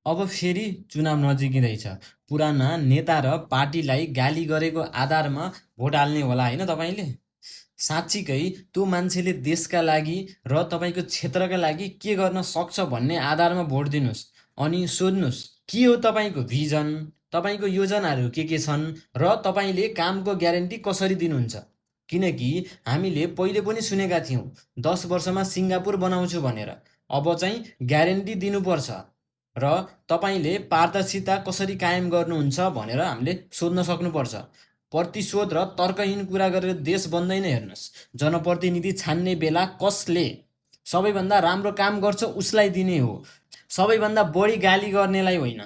अब फेरि चुनाव नजिकिँदैछ। पुराना नेता र पार्टीलाई गाली गरेको आधारमा भोट हाल्ने होला होइन तपाईँले? साँच्चीकै त्यो मान्छेले देशका लागि र तपाईँको क्षेत्रका लागि के गर्न सक्छ भन्ने आधारमा भोट दिनुहोस्। अनि सोध्नुहोस् के हो तपाईँको भिजन, तपाईँको योजनाहरू के छन् र तपाईँले कामको ग्यारेन्टी कसरी दिनुहुन्छ। किनकि हामीले पहिले पनि सुनेका थियौँ 10 वर्षमा सिङ्गापुर बनाउँछु भनेर। अब चाहिँ ग्यारेन्टी दिनुपर्छ र तपाईँले पारदर्शिता कसरी कायम गर्नुहुन्छ भनेर हामीले सोध्न सक्नुपर्छ। प्रतिशोध र तर्कहीन कुरा गरेर देश बन्दैन। हेर्नुहोस्, जनप्रतिनिधि छान्ने बेला कसले सबैभन्दा राम्रो काम गर्छ उसलाई दिने हो, सबैभन्दा बढी गाली गर्नेलाई होइन।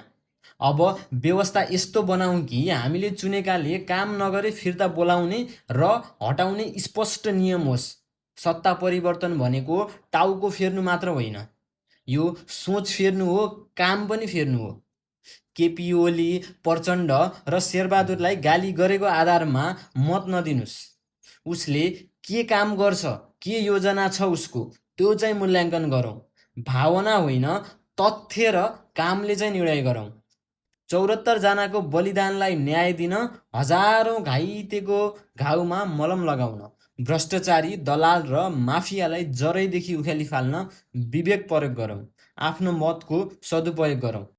अब व्यवस्था यस्तो बनाऊँ कि हामीले चुनेकाले काम नगरे फिर्ता बोलाउने र हटाउने स्पष्ट नियम होस्। सत्ता परिवर्तन भनेको टाउको फेर्नु मात्र होइन, यो सोच फेर्नु हो, काम पनि फेर्नु हो। केपी ओली, प्रचण्ड र शेरबहादुरलाई गाली गरेको आधारमा मत नदिनुहोस्। उसले के काम गर्छ, के योजना छ उसको, त्यो चाहिँ मूल्याङ्कन गरौँ। भावना होइन, तथ्य र कामले चाहिँ निर्णय गरौँ। 74 जनाको बलिदानलाई न्याय दिन, हजारौँ घाइतेको घाउमा मलम लगाउन, भ्रष्टाचारी दलाल र माफियालाई जरैदेखि उखेली फाल्न विवेक प्रयोग गरौँ। आफ्नो मतको सदुपयोग गरौँ।